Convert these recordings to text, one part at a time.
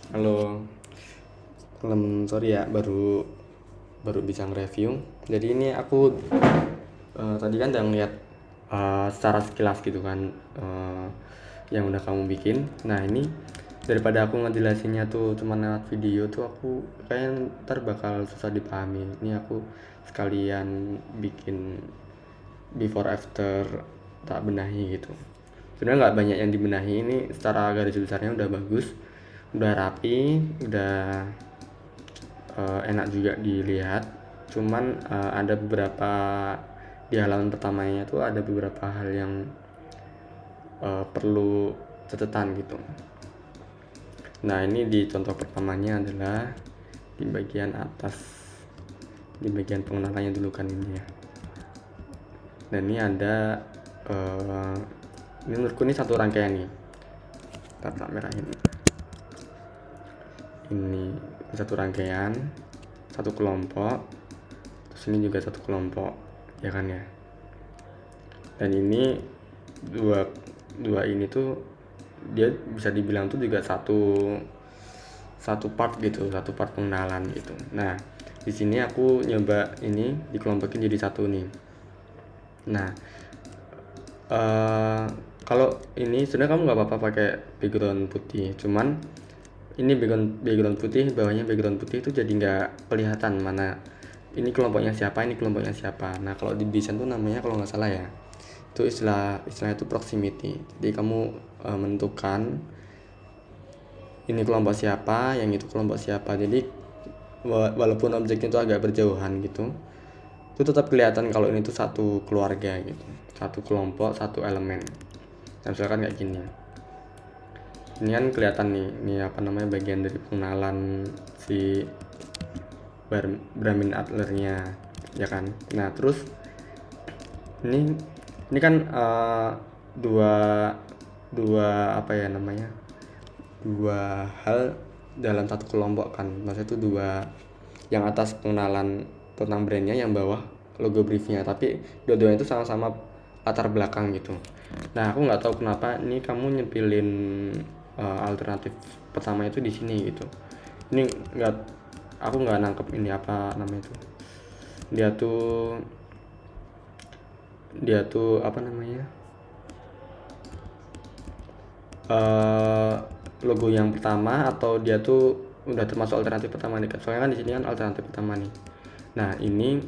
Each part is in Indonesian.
Halo, sorry ya, baru baru bisa nge-review. Jadi ini aku tadi kan udah ngeliat secara sekilas gitu kan, yang udah kamu bikin. Nah ini daripada aku ngejelasinnya tuh cuma lewat video tuh, aku kayaknya ntar bakal susah dipahami. Ini aku sekalian bikin before after, tak benahi gitu. Sebenarnya nggak banyak yang dibenahi, ini secara garis besarnya udah bagus, udah rapi, udah enak juga dilihat. Cuman ada beberapa di halaman pertamanya tuh ada beberapa hal yang perlu catatan gitu. Nah ini di contoh pertamanya adalah di bagian atas, di bagian pengenalannya dulu kan ini ya. Dan ini ada ini menurutku ini satu rangkaian nih, tata merah ini satu rangkaian, satu kelompok, terus ini juga satu kelompok, ya kan ya. Dan ini dua ini tuh dia bisa dibilang tuh juga satu part gitu, satu part pengenalan gitu. Nah di sini aku nyoba ini dikelompokin jadi satu nih. Nah kalau ini sebenarnya kamu nggak apa-apa pakai background putih, cuman ini background putih, bawahnya background putih itu jadi nggak kelihatan mana ini kelompoknya siapa, ini kelompoknya siapa. Nah kalau di desain tuh namanya, kalau nggak salah ya, itu istilahnya itu proximity. Jadi kamu menentukan ini kelompok siapa, yang itu kelompok siapa. Jadi walaupun objeknya itu agak berjauhan gitu, itu tetap kelihatan kalau ini tuh satu keluarga gitu, satu kelompok, satu elemen. Nah, misalkan kayak gini, ini kan kelihatan nih, ini apa namanya, bagian dari pengenalan si Brahmin Adlernya, ya kan. Nah terus ini kan dua dua apa ya namanya, dua hal dalam satu kelompok kan. Maksudnya itu dua, yang atas pengenalan tentang brandnya, yang bawah logo briefnya, tapi dua-duanya itu sama-sama latar belakang gitu. Nah aku nggak tahu kenapa ini kamu nyepilin alternatif pertama itu di sini gitu. Ini nggak, aku nggak nangkep ini apa namanya itu, dia tuh apa namanya, logo yang pertama, atau dia tuh udah termasuk alternatif pertama nih. Soalnya kan di sini kan alternatif pertama nih. Nah ini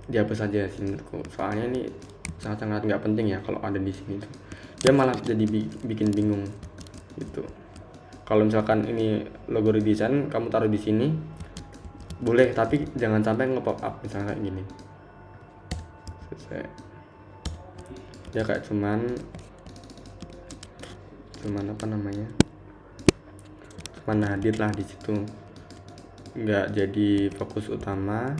dihapus aja sih menurutku, soalnya ini sangat-sangat nggak penting ya kalau ada di sini tuh. Dia malah jadi bikin bingung gitu. Kalau misalkan ini logo redesign kamu taruh di sini boleh, tapi jangan sampai nge-pop up misalnya kayak gini. Selesai. Ya kayak cuman apa namanya, cuman hadir lah di situ, nggak jadi fokus utama.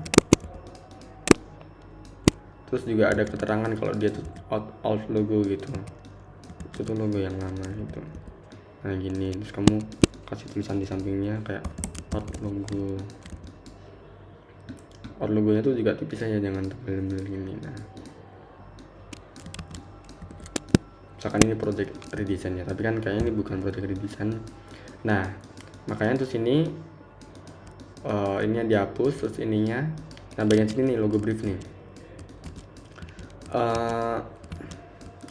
Terus juga ada keterangan kalau dia tuh alt logo gitu, itu tuh logo yang lama gitu. Nah gini, terus kamu kasih tulisan di sampingnya kayak alt logonya tuh juga tipis aja, jangan tebel-tebel gini. Nah misalkan ini project redesign ya, tapi kan kayaknya ini bukan project redesign. Nah makanya terus ini ininya dihapus, terus ininya. Nah bagian sini nih logo brief nih,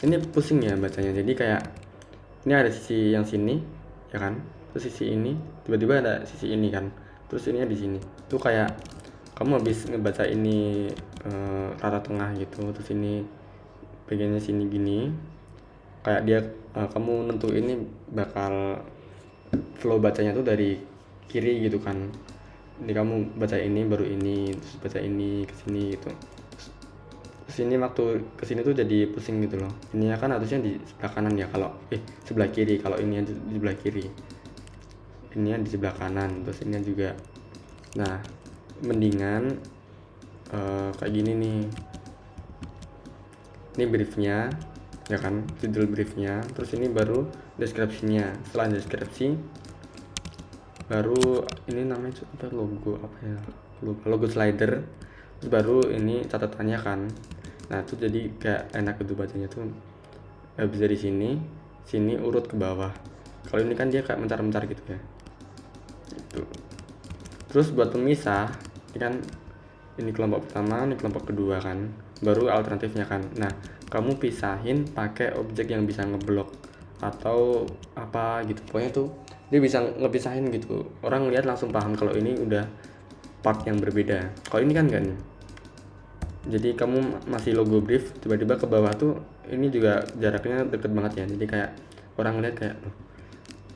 ini pusing ya bacanya. Jadi kayak ini ada sisi yang sini ya kan, terus sisi ini tiba-tiba ada sisi ini kan, terus ininya di sini tuh kayak kamu habis ngebaca ini rata tengah gitu, terus ini bagiannya sini gini, kayak dia kamu nentu ini bakal flow bacanya tuh dari kiri gitu kan. Ini kamu baca ini baru ini, terus baca ini ke sini gitu. Terus ini waktu kesini tuh jadi pusing gitu loh. Ini kan harusnya di sebelah kanan ya, kalau sebelah kiri, kalau ini di sebelah kiri, ini di sebelah kanan, terus ini juga. Nah mendingan kayak gini nih, ini briefnya ya kan, judul briefnya, terus ini baru deskripsinya. Setelah deskripsi baru ini namanya apa, logo apa ya, logo slider, terus baru ini catatannya kan. Nah itu jadi kayak enak gitu bacanya tuh, bisa di sini urut ke bawah. Kalau ini kan dia kayak mencar-mencar gitu ya. gitu. Terus buat pemisah, ini kan ini kelompok pertama, ini kelompok kedua kan, baru alternatifnya kan. Nah, kamu pisahin pakai objek yang bisa ngeblok atau apa gitu. Pokoknya tuh dia bisa ngepisahin gitu. Orang lihat langsung paham kalau ini udah part yang berbeda. Kalau ini kan enggak nih. Jadi kamu masih logo brief, tiba-tiba ke bawah tuh ini juga jaraknya deket banget ya. Jadi kayak orang lihat kayak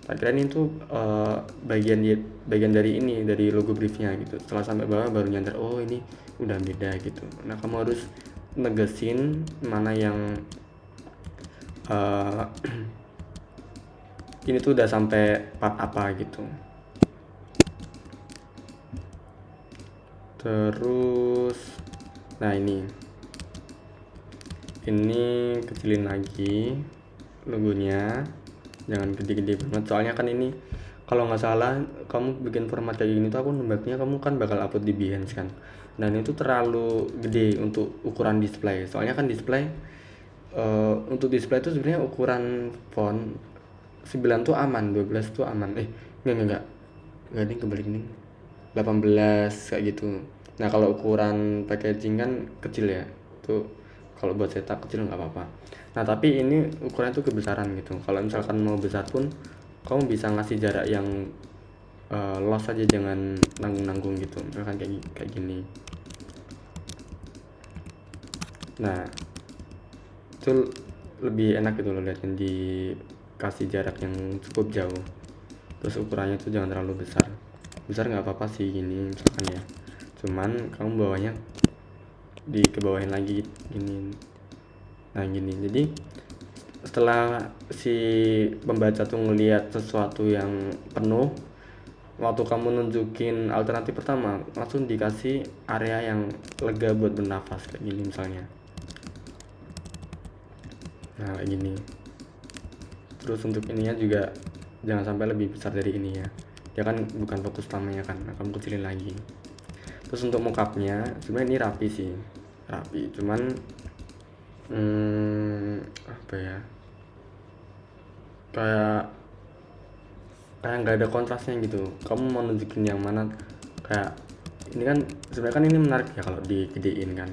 tak kira ini tuh bagian dari ini, dari logo briefnya gitu. Setelah sampai bawah baru nyadar, oh ini udah beda gitu. Nah, kamu harus negesin mana yang ini tuh udah sampai part apa gitu. Terus nah ini kecilin lagi logonya, jangan gede-gede banget, soalnya kan ini kalau nggak salah kamu bikin format kayak gini tuh aku nembaknya kamu kan bakal upload di Behance kan, dan itu terlalu gede untuk ukuran display. Soalnya kan display untuk display itu sebenarnya ukuran font 9 tuh aman, 12 tuh aman. Enggak nih, kebalik nih, 18 kayak gitu. Nah, kalau ukuran packaging kan kecil ya, tuh kalau buat cetak kecil nggak apa-apa. Nah, tapi ini ukuran itu kebesaran gitu. Kalau misalkan mau besar pun kamu bisa ngasih jarak yang los aja, jangan nanggung-nanggung gitu. Misalkan kayak gini. Nah, itu lebih enak gitu loh lihatnya, dikasih jarak yang cukup jauh. Terus ukurannya tuh jangan terlalu besar nggak apa-apa sih gini misalkan ya, cuman kamu bawahnya dikebawahin lagi gini. Nah gini, jadi setelah si pembaca tuh ngelihat sesuatu yang penuh, waktu kamu nunjukin alternatif pertama langsung dikasih area yang lega buat bernafas kayak gini misalnya. Nah kayak gini. Terus untuk ininya juga jangan sampai lebih besar dari ini ya, dia kan bukan fokus utamanya kan. Nah, kamu kecilin lagi. Terus untuk mockupnya sebenarnya ini rapi sih, cuman apa ya, kayak nggak ada kontrasnya gitu. Kamu mau nunjukin yang mana, kayak ini kan sebenarnya kan ini menarik ya kalau digedein kan,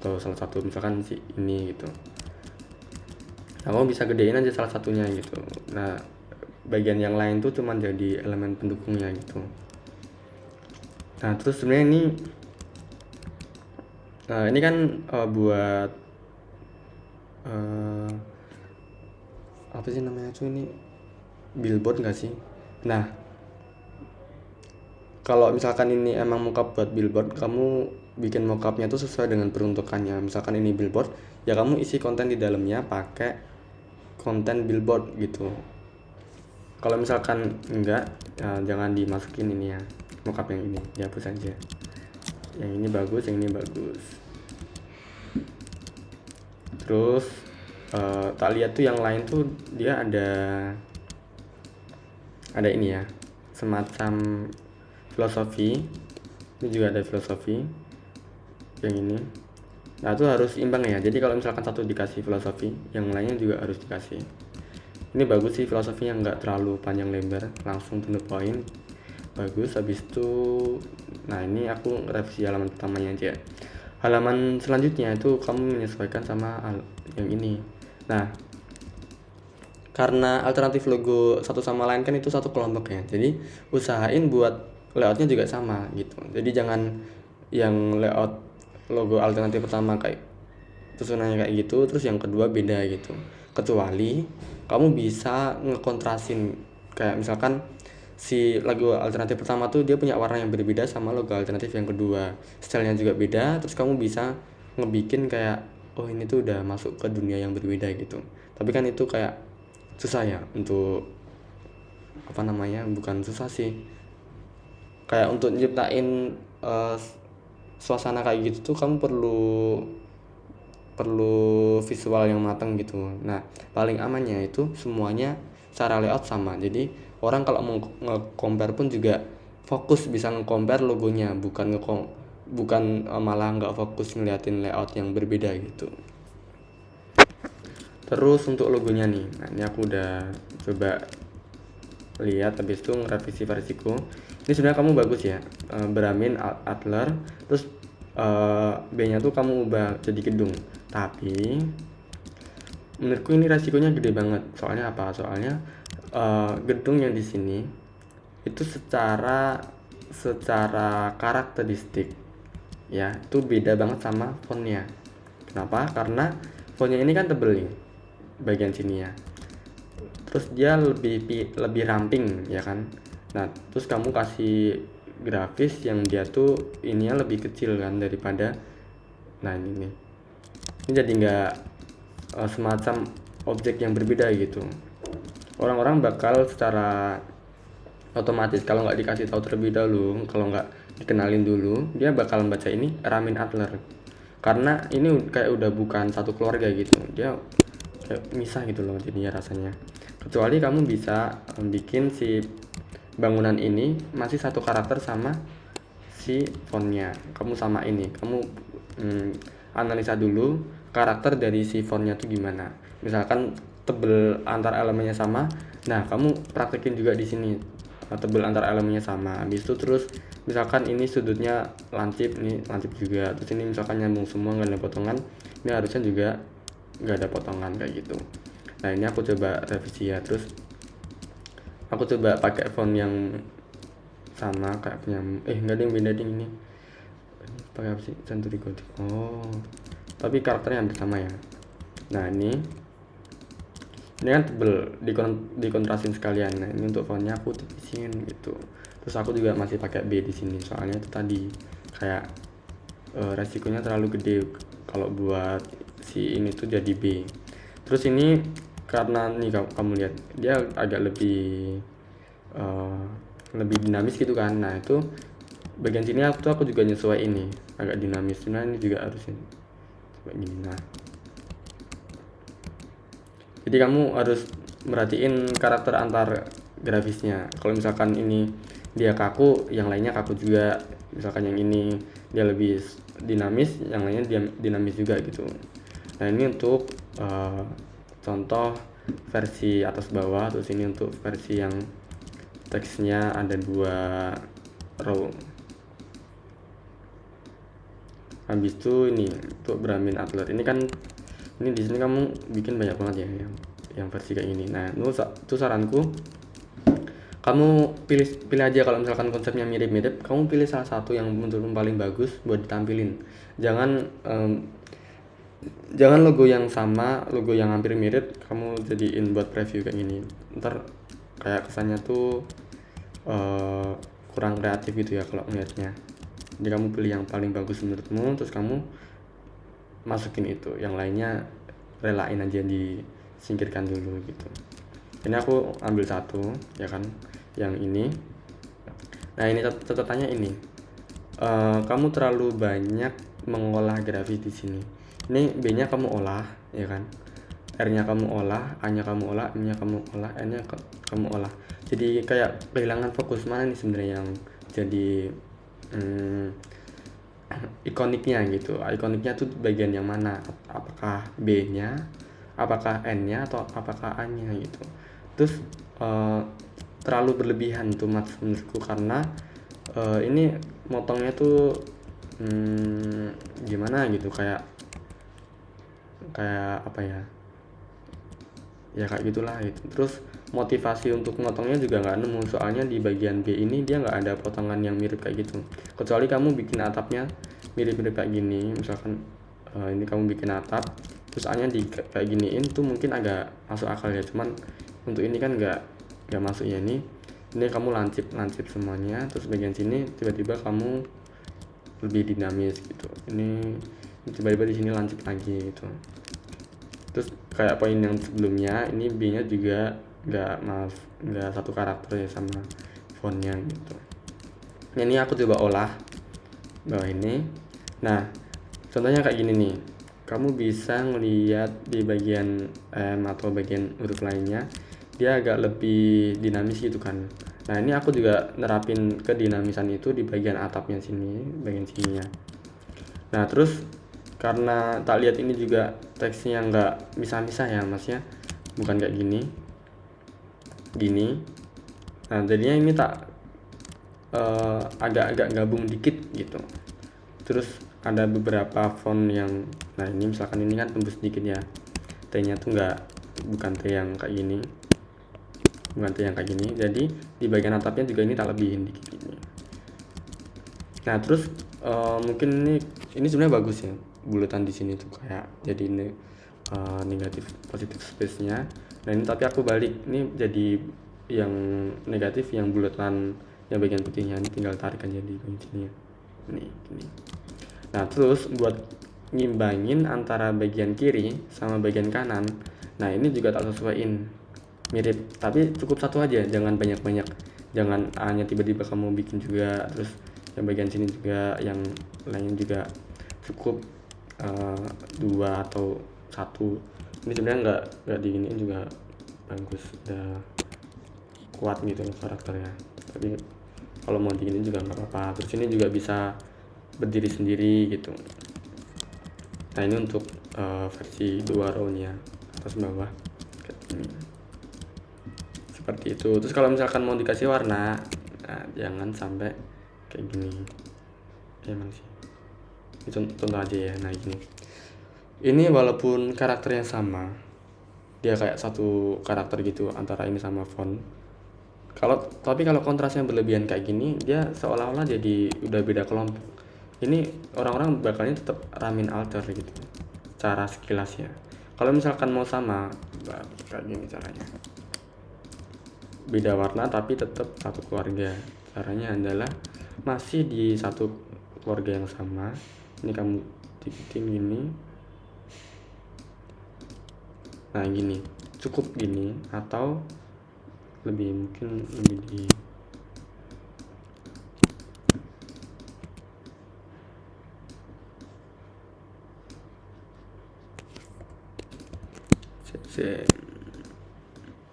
atau salah satu misalkan si ini gitu. Nah, kamu bisa gedein aja salah satunya gitu. Nah, bagian yang lain tuh cuman jadi elemen pendukungnya gitu. Nah, terus sebenarnya ini kan buat apa sih namanya tuh, ini billboard nggak sih? Nah, kalau misalkan ini emang mockup buat billboard, kamu bikin mockupnya tuh sesuai dengan peruntukannya. Misalkan ini billboard, ya kamu isi konten di dalamnya pakai konten billboard gitu. Kalau misalkan enggak, ya jangan dimasukin ini ya, mockup yang ini dihapus aja. Yang ini bagus, yang ini bagus. Terus tak lihat tuh yang lain tuh dia ada ini ya, semacam filosofi. Ini juga ada filosofi yang ini. Nah itu harus imbang ya, jadi kalau misalkan satu dikasih filosofi, yang lainnya juga harus dikasih. Ini bagus sih filosofinya, nggak terlalu panjang lebar, langsung to the point, bagus. Habis itu nah ini aku revisi halaman pertamanya aja. Halaman selanjutnya itu kamu menyesuaikan sama yang ini. Nah, karena alternatif logo satu sama lain kan itu satu kelompok ya, jadi usahain buat layoutnya juga sama gitu. Jadi jangan yang layout logo alternatif pertama kayak susunannya kayak gitu, terus yang kedua beda gitu. Kecuali kamu bisa ngekontrasin, kayak misalkan si logo alternatif pertama tuh dia punya warna yang berbeda sama logo alternatif yang kedua, stylenya juga beda, terus kamu bisa ngebikin kayak oh ini tuh udah masuk ke dunia yang berbeda gitu. Tapi kan itu kayak susah ya untuk apa namanya, bukan susah sih, kayak untuk nyiptain suasana kayak gitu tuh kamu perlu visual yang matang gitu. Nah paling amannya itu semuanya secara layout sama, jadi orang kalau mau nge-compare pun juga fokus bisa nge-compare logonya, bukan malah nggak fokus ngeliatin layout yang berbeda gitu. Terus untuk logonya nih, nah ini aku udah coba lihat habis itu ngerevisi versiku. Ini sebenarnya kamu bagus ya, Brahmin Adler, terus B nya tuh kamu ubah jadi gedung, tapi menurutku ini resikonya gede banget. Soalnya apa? Soalnya gedung yang di sini itu secara karakteristik ya itu beda banget sama fontnya. Kenapa? Karena fontnya ini kan tebel nih bagian sini ya, terus dia lebih ramping ya kan. Nah terus kamu kasih grafis yang dia tuh ininya lebih kecil kan daripada, nah ini jadi nggak semacam objek yang berbeda gitu. Orang-orang bakal secara otomatis kalau nggak dikasih tahu terlebih dahulu, kalau nggak dikenalin dulu, dia bakal membaca ini Ramin Adler, karena ini kayak udah bukan satu keluarga gitu, dia kayak misah gitu loh jadinya rasanya. Kecuali kamu bisa bikin si bangunan ini masih satu karakter sama si fontnya, kamu sama ini, kamu analisa dulu karakter dari si fontnya tuh gimana. Misalkan tebel antar elemennya sama, nah kamu praktekin juga di sini tebel antar elemennya sama. Habis itu terus misalkan ini sudutnya lancip, ini lancip juga, terus ini misalkan nyambung semua nggak ada potongan, ini harusnya juga nggak ada potongan kayak gitu. Nah ini aku coba revisi ya, terus aku coba pakai font yang sama kayak punya, nggak ada yang beda ding, ini pakai apa sih, Century Gothic. Oh tapi karakternya hampir sama ya. Nah ini kan tebel, dikontrasin sekalian. Nah ini untuk fontnya aku tipisin gitu. Terus aku juga masih pakai B di sini, soalnya itu tadi kayak resikonya terlalu gede kalau buat si ini tuh jadi B. Terus ini karena nih kamu lihat dia agak lebih dinamis gitu kan. Nah itu bagian sini aku juga nyesuai ini agak dinamis. Nah ini juga harusnya kayak gini. Nah jadi kamu harus merhatiin karakter antar grafisnya. Kalau misalkan ini dia kaku, yang lainnya kaku juga. Misalkan yang ini dia lebih dinamis, yang lainnya dia dinamis juga gitu. Nah ini untuk contoh versi atas bawah. Terus ini untuk versi yang teksnya ada 2 row. Habis itu ini untuk Brahmin Adler. Ini kan ini di sini kamu bikin banyak banget ya yang versi kayak gini. Nah itu saranku, kamu pilih aja. Kalau misalkan konsepnya mirip-mirip, kamu pilih salah satu yang menurutmu paling bagus buat ditampilin. Jangan logo yang sama, logo yang hampir mirip kamu jadiin buat preview kayak gini, ntar kayak kesannya tuh kurang kreatif gitu ya kalau ngeliatnya. Jadi kamu pilih yang paling bagus menurutmu, terus kamu masukin itu, yang lainnya relain aja, disingkirkan dulu gitu. Ini aku ambil satu ya kan, yang ini. Nah ini catatannya ini, kamu terlalu banyak mengolah grafis di sini. Ini B nya kamu olah ya kan, R nya kamu olah, A nya kamu olah, M nya kamu olah, N nya kamu olah. Jadi kayak kehilangan fokus mana nih sebenarnya yang jadi ikoniknya gitu. Ikoniknya tuh bagian yang mana, apakah B nya, apakah N nya, atau apakah A nya gitu. Terus terlalu berlebihan tuh mas menurutku, karena ini motongnya tuh gimana gitu, kayak apa ya kayak gitulah gitu. Terus motivasi untuk motongnya juga nggak nemu, soalnya di bagian B ini dia nggak ada potongan yang mirip kayak gitu. Kecuali kamu bikin atapnya mirip-mirip kayak gini, misalkan ini kamu bikin atap terus A-nya di kayak giniin tuh mungkin agak masuk akal ya. Cuman untuk ini kan nggak masuk ya. Ini kamu lancip semuanya, terus bagian sini tiba-tiba kamu lebih dinamis gitu. Ini tiba-tiba di sini lancip lagi gitu. Terus kayak poin yang sebelumnya, ini B nya juga nggak satu karakter ya sama fontnya gitu. Ini aku coba olah bawah ini. Nah contohnya kayak gini nih, kamu bisa ngelihat di bagian M atau bagian huruf lainnya dia agak lebih dinamis gitu kan. Nah ini aku juga nerapin kedinamisan itu di bagian atapnya sini, bagian sininya. Nah terus karena tak lihat ini juga teksnya nggak misah-misah ya masnya, bukan kayak gini Nah jadinya ini tak agak-agak gabung dikit gitu. Terus ada beberapa font yang, nah ini misalkan ini kan tembus dikit ya, T-nya tuh bukan T yang kayak gini, jadi di bagian atapnya juga ini tak lebihin dikit ini. Nah terus mungkin ini sebenarnya bagus ya, bulatan di sini tuh kayak jadi ini negatif positif space-nya. Nah ini tapi aku balik, ini jadi yang negatif yang bulatan yang bagian putihnya, ini tinggal tarik aja di bagian sini ya. Ini. Nah terus buat ngimbangin antara bagian kiri sama bagian kanan, nah ini juga tak sesuaiin, mirip tapi cukup satu aja, jangan banyak-banyak, jangan hanya tiba-tiba kamu bikin juga terus yang bagian sini juga, yang lain juga, cukup 2 atau 1. Ini sebenarnya nggak diginiin juga bagus, udah kuat gitu karakternya, tapi kalau mau diginiin juga nggak apa-apa. Terus ini juga bisa berdiri sendiri gitu. Nah ini untuk versi 2 row-nya, atas bawah kayak gini, seperti itu. Terus kalau misalkan mau dikasih warna, nah jangan sampai kayak gini ya, emang sih ini contoh aja ya. Nah gini, ini walaupun karakternya sama, dia kayak satu karakter gitu antara ini sama font, tapi kalau kontrasnya berlebihan kayak gini, dia seolah-olah jadi udah beda kelompok. Ini orang-orang bakalnya tetap ramin alter gitu cara sekilas ya. Kalau misalkan mau sama, kayak gini caranya, beda warna tapi tetap satu keluarga. Caranya adalah masih di satu keluarga yang sama, ini kamu dikitin gini, nah gini cukup gini, atau mungkin lebih di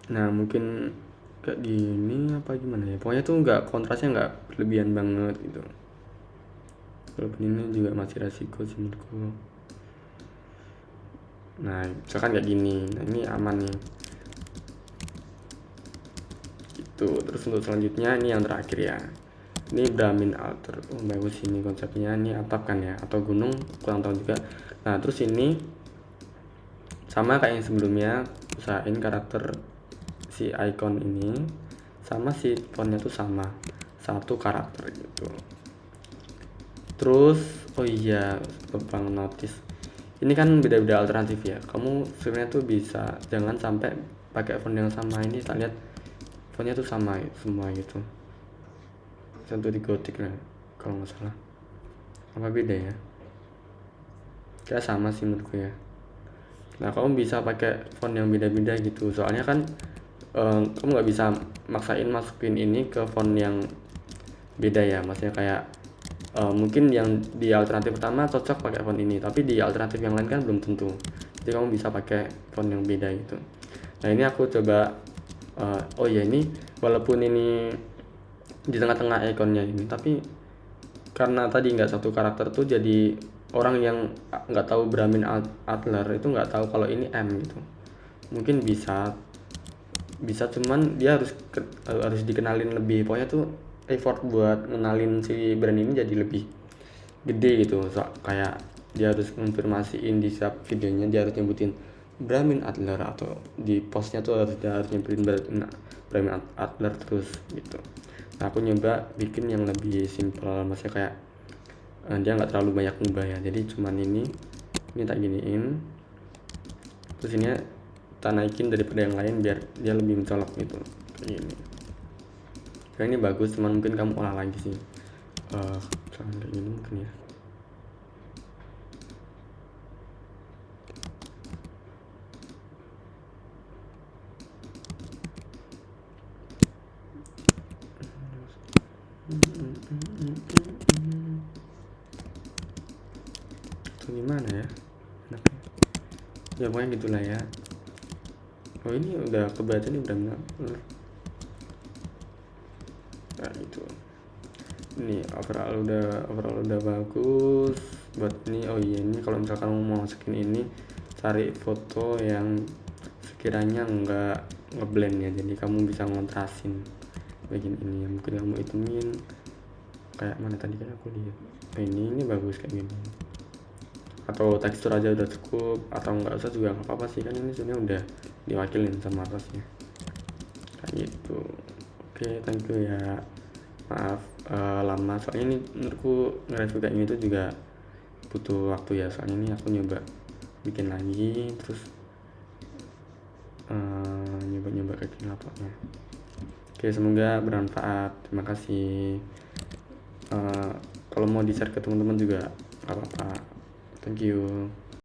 nah mungkin kayak gini apa gimana ya, pokoknya tuh kontrasnya nggak berlebihan banget gitu. Walaupun ini juga masih resiko sih menurutku. Nah misalkan kayak gini, nah ini aman nih gitu. Terus untuk selanjutnya ini yang terakhir ya, ini Brahmin alter. Bagus ini konsepnya, ini atap kan ya, atau gunung, kurang tahu juga. Nah terus ini sama kayak yang sebelumnya, usahain karakter si icon ini sama si fontnya tuh sama, satu karakter gitu. Terus oh iya, tentang notice, ini kan beda-beda alternatif ya, kamu sebenarnya tuh bisa jangan sampai pakai font yang sama. Ini kita lihat fontnya tuh sama semua gitu, contoh di Gothic lah kalau nggak salah, apa beda ya, kayak sama sih menurutku ya. Nah kamu bisa pakai font yang beda-beda gitu, soalnya kan kamu nggak bisa maksain masukin ini ke font yang beda ya, maksudnya kayak mungkin yang di alternatif pertama cocok pakai font ini, tapi di alternatif yang lain kan belum tentu, jadi kamu bisa pakai font yang beda gitu. Nah ini aku coba oh ya, ini walaupun ini di tengah-tengah ikonnya ini, tapi karena tadi nggak satu karakter tuh, jadi orang yang nggak tahu Brahmin Adler itu nggak tahu kalau ini M gitu. Mungkin bisa cuman dia harus dikenalin lebih, pokoknya tuh effort buat ngenalin si brand ini jadi lebih gede gitu. Kayak dia harus konfirmasiin di setiap videonya, dia harus nyebutin Brahmin Adler, atau di postnya tuh dia harus nyebutin Brahmin Adler terus gitu. Nah aku nyoba bikin yang lebih simple, maksudnya kayak dia nggak terlalu banyak ngubah ya, jadi cuman ini tak giniin, terus ini tak naikin daripada yang lain biar dia lebih mencolok gitu kayak gini. Karena ini bagus, cuman mungkin kamu olah lagi sih, jangan kayak gini mungkin ya. Itu gimana ya enaknya ya, pokoknya gitulah ya. Oh ini udah kebaca nih, udah benar. Nah gitu, ini overall udah bagus buat ini. Oh iya, ini kalau misalkan kamu mau masukin ini, cari foto yang sekiranya nggak ngeblend ya, jadi kamu bisa ngontrasin bagian ini yang mungkin kamu hitumin kayak mana tadi kayak aku lihat ini bagus kayak gini, atau tekstur aja udah cukup, atau nggak usah juga nggak apa-apa sih, kan ini sebenarnya udah diwakilin sama atasnya kayak gitu. Oke, thank you ya, maaf lama soalnya ini menurutku ngereview kayak gitu juga butuh waktu ya, soalnya ini aku nyoba bikin lagi terus nyoba-nyoba kayak gini laptopnya. Oke, semoga bermanfaat, terima kasih. Kalau mau di share ke teman-teman juga nggak apa-apa, thank you.